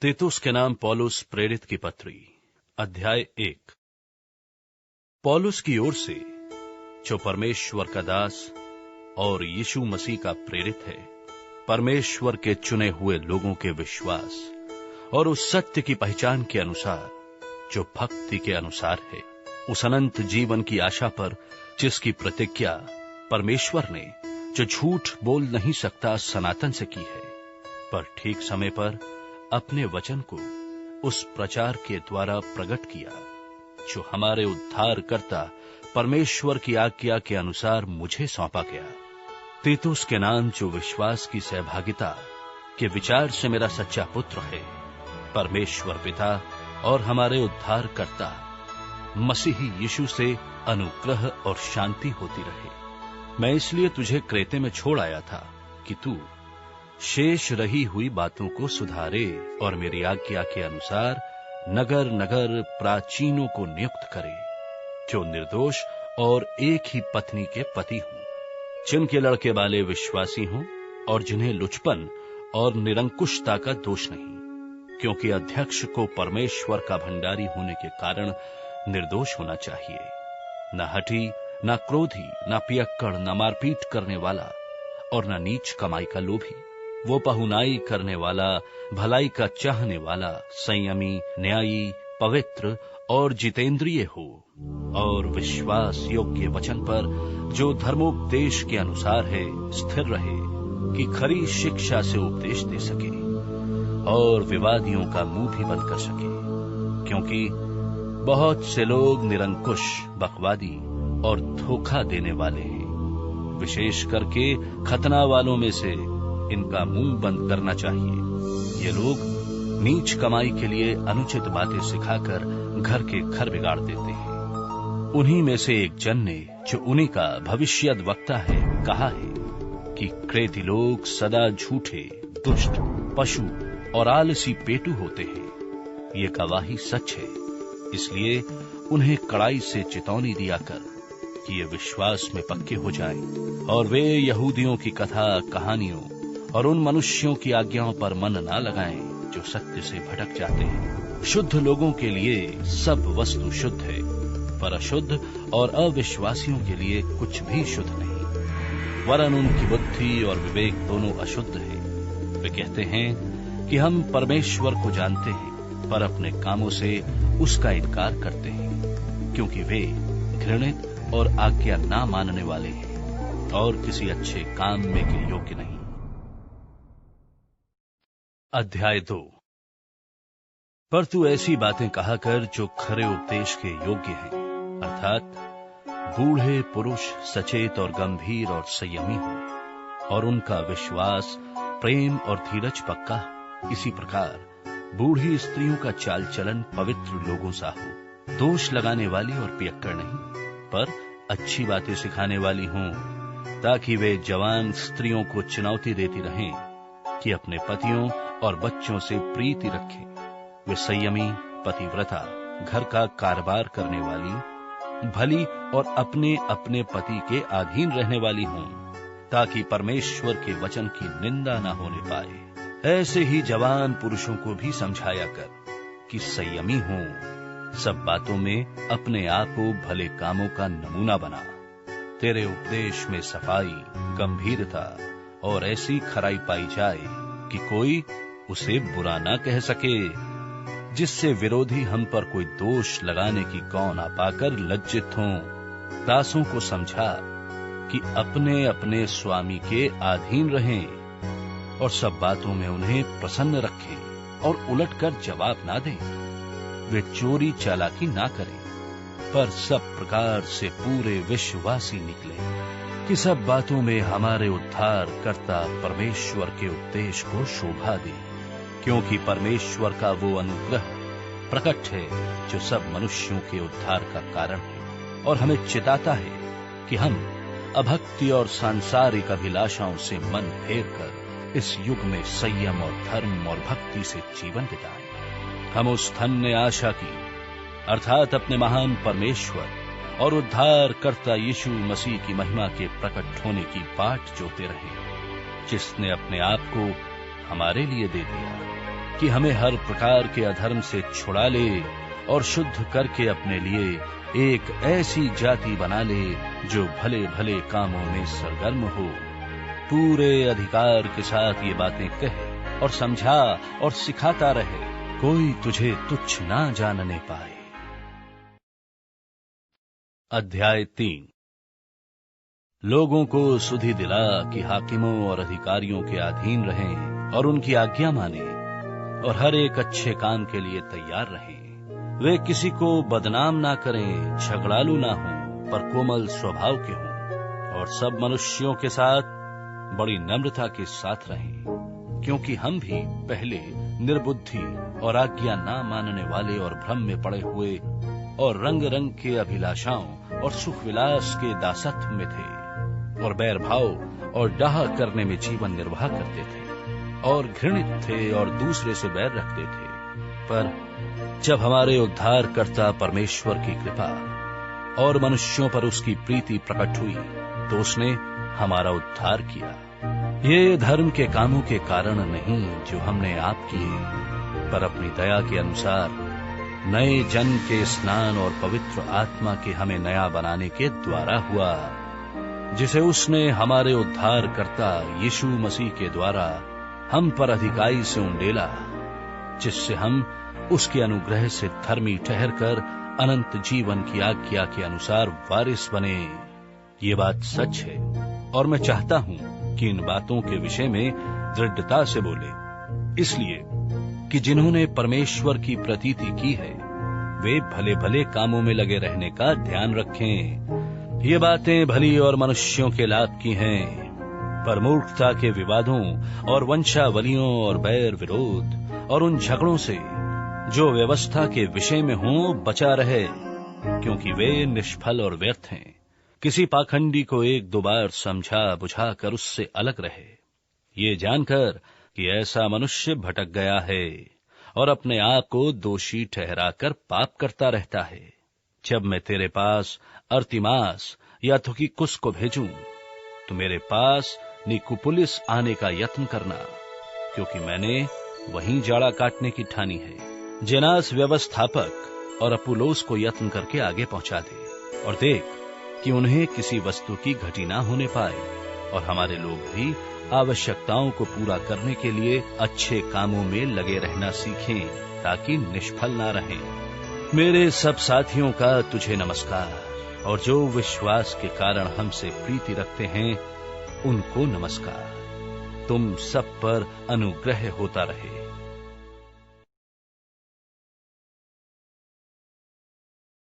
तीतुस के नाम पौलुस प्रेरित की पत्री, अध्याय 1। पौलुस की ओर से, जो परमेश्वर का दास और यीशु मसीह का प्रेरित है, परमेश्वर के चुने हुए लोगों के विश्वास और उस सत्य की पहचान के अनुसार जो भक्ति के अनुसार है, उस अनंत जीवन की आशा पर जिसकी प्रतिज्ञा परमेश्वर ने, जो झूठ बोल नहीं सकता, सनातन से की है, पर ठीक समय पर अपने वचन को उस प्रचार के द्वारा प्रकट किया जो हमारे उद्धारकर्ता परमेश्वर की आज्ञा के अनुसार मुझे सौंपा गया। तीतुस के नाम, जो विश्वास की सहभागिता के विचार से मेरा सच्चा पुत्र है, परमेश्वर पिता और हमारे उद्धारकर्ता मसीही यीशु से अनुग्रह और शांति होती रहे। मैं इसलिए तुझे क्रेते में छोड़ आया था कि तू शेष रही हुई बातों को सुधारे और मेरी आज्ञा के अनुसार नगर नगर प्राचीनों को नियुक्त करे, जो निर्दोष और एक ही पत्नी के पति हों, जिनके लड़के वाले विश्वासी हों और जिन्हें लुचपन और निरंकुशता का दोष नहीं, क्योंकि अध्यक्ष को परमेश्वर का भंडारी होने के कारण निर्दोष होना चाहिए। न हठी, न क्रोधी, न पियक्कड़, न मारपीट करने वाला और न नीच कमाई का लोभी, वो पहुनाई करने वाला, भलाई का चाहने वाला, संयमी, न्यायी, पवित्र और जितेंद्रिय हो, और विश्वास योग्य वचन पर, जो धर्मोपदेश के अनुसार है, स्थिर रहे, कि खरी शिक्षा से उपदेश दे सके और विवादियों का मुंह भी बंद कर सके, क्योंकि बहुत से लोग निरंकुश, बकवादी और धोखा देने वाले हैं। विशेष करके खतना वालों में से इनका मुंह बंद करना चाहिए। ये लोग नीच कमाई के लिए अनुचित बातें सिखाकर घर के घर बिगाड़ देते हैं। उन्हीं में से एक जन ने, जो उन्हीं का भविष्यद् वक्ता है, कहा है कि क्रेती लोग सदा झूठे, दुष्ट, पशु और आलसी पेटू होते हैं। ये गवाही सच है, इसलिए उन्हें कड़ाई से चेतावनी दिया कर कि ये विश्वास में पक्के हो जाएं और वे यहूदियों की कथा कहानियों और उन मनुष्यों की आज्ञाओं पर मन ना लगाएं जो सत्य से भटक जाते हैं। शुद्ध लोगों के लिए सब वस्तु शुद्ध है, पर अशुद्ध और अविश्वासियों के लिए कुछ भी शुद्ध नहीं, वरन उनकी बुद्धि और विवेक दोनों अशुद्ध है। वे कहते हैं कि हम परमेश्वर को जानते हैं, पर अपने कामों से उसका इनकार करते हैं, क्योंकि वे घृणित और आज्ञा ना मानने वाले हैं और किसी अच्छे काम में के योग्य नहीं। अध्याय 2। पर तू ऐसी बातें कहा कर जो खरे उपदेश के योग्य हैं, अर्थात बूढ़े पुरुष सचेत और गंभीर और संयमी हो, और उनका विश्वास, प्रेम और धीरज पक्का हो। इसी प्रकार बूढ़ी स्त्रियों का चाल चलन पवित्र लोगों सा हो, दोष लगाने वाली और पियक्कड़ नहीं, पर अच्छी बातें सिखाने वाली हों, ताकि वे जवान स्त्रियों को चुनौती देती रहें कि अपने पतियों और बच्चों से प्रीति रखें। वे संयमी, पतिव्रता, घर का कारोबार करने वाली, भली और अपने अपने पति के अधीन रहने वाली हों, ताकि परमेश्वर के वचन की निंदा न होने पाए। ऐसे ही जवान पुरुषों को भी समझाया कर कि संयमी हों, सब बातों में अपने आप को भले कामों का नमूना बना। तेरे उपदेश में सफाई, गंभीरता और ऐसी खराई पाई जाए कि कोई उसे बुरा ना कह सके, जिससे विरोधी हम पर कोई दोष लगाने की गौ ना पाकर लज्जित हों। दासों को समझा कि अपने अपने स्वामी के अधीन रहें और सब बातों में उन्हें प्रसन्न रखें और उलटकर जवाब ना दें। वे चोरी चालाकी ना करें, पर सब प्रकार से पूरे विश्वासी निकले, कि सब बातों में हमारे उद्धारकर्ता परमेश्वर के उपदेश को शोभा दे, क्योंकि परमेश्वर का वो अनुग्रह प्रकट है जो सब मनुष्यों के उद्धार का कारण है, और हमें चिताता है कि हम अभक्ति और सांसारिक अभिलाषाओं से मन फेर कर इस युग में संयम और धर्म और भक्ति से जीवन बिताएं। हम उस धन्य आशा की, अर्थात अपने महान परमेश्वर और उद्धारकर्ता यीशु मसीह की महिमा के प्रकट होने की बाट जोते रहे, जिसने अपने आप को हमारे लिए दे दिया कि हमें हर प्रकार के अधर्म से छुड़ा ले और शुद्ध करके अपने लिए एक ऐसी जाति बना ले जो भले भले कामों में सरगर्म हो। पूरे अधिकार के साथ ये बातें कहे और समझा और सिखाता रहे, कोई तुझे तुच्छ ना जानने पाए। अध्याय 3। लोगों को सुधि दिला कि हाकिमों और अधिकारियों के अधीन रहें और उनकी आज्ञा माने और हर एक अच्छे काम के लिए तैयार रहें। वे किसी को बदनाम ना करें, झगड़ालू ना हों, पर कोमल स्वभाव के हों और सब मनुष्यों के साथ बड़ी नम्रता के साथ रहें, क्योंकि हम भी पहले निर्बुद्धि और आज्ञा ना मानने वाले और भ्रम में पड़े हुए और रंग रंग के अभिलाषाओं और सुख विलास के दासत्व में थे और बैर भाव और डाह करने में जीवन निर्वाह करते थे और घृणित थे और दूसरे से बैर रखते थे। पर जब हमारे उद्धारकर्ता परमेश्वर की कृपा और मनुष्यों पर उसकी प्रीति प्रकट हुई तो उसने हमारा उद्धार किया। ये धर्म के कामों के कारण नहीं जो हमने आप किए, पर अपनी दया के अनुसार नए जन्म के स्नान और पवित्र आत्मा के हमें नया बनाने के द्वारा हुआ, जिसे उसने हमारे उद्धारकर्ता यीशु मसीह के द्वारा हम पर अधिकाई से उंडेला, जिससे हम उसके अनुग्रह से धर्मी ठहरकर अनंत जीवन की आज्ञा के अनुसार वारिस बने। ये बात सच है और मैं चाहता हूं कि इन बातों के विषय में दृढ़ता से बोले, इसलिए कि जिन्होंने परमेश्वर की प्रतीति की है वे भले भले कामों में लगे रहने का ध्यान रखें। ये बातें भली और मनुष्यों के लाभ की हैं, पर मूर्खता के विवादों और वंशावलियों और बैर विरोध और उन झगड़ों से जो व्यवस्था के विषय में हों बचा रहे, क्योंकि वे निष्फल और व्यर्थ हैं। किसी पाखंडी को एक दो बार समझा बुझा कर उससे अलग रहे, ये जानकर कि ऐसा मनुष्य भटक गया है और अपने आप को दोषी ठहराकर पाप करता रहता है। जब मैं तेरे पास अर्तिमास या तुखिकुस को भेजूं तो मेरे पास निकुपुलिस आने का यत्न करना, क्योंकि मैंने वहीं जाड़ा काटने की ठानी है। जेनास व्यवस्थापक और अपुलोस को यत्न करके आगे पहुंचा दे और देख कि उन्हें किसी वस्तु की घटी ना होने पाए, और हमारे लोग भी आवश्यकताओं को पूरा करने के लिए अच्छे कामों में लगे रहना सीखें, ताकि निष्फल ना रहें। मेरे सब साथियों का तुझे नमस्कार, और जो विश्वास के कारण हमसे प्रीति रखते हैं उनको नमस्कार। तुम सब पर अनुग्रह होता रहे।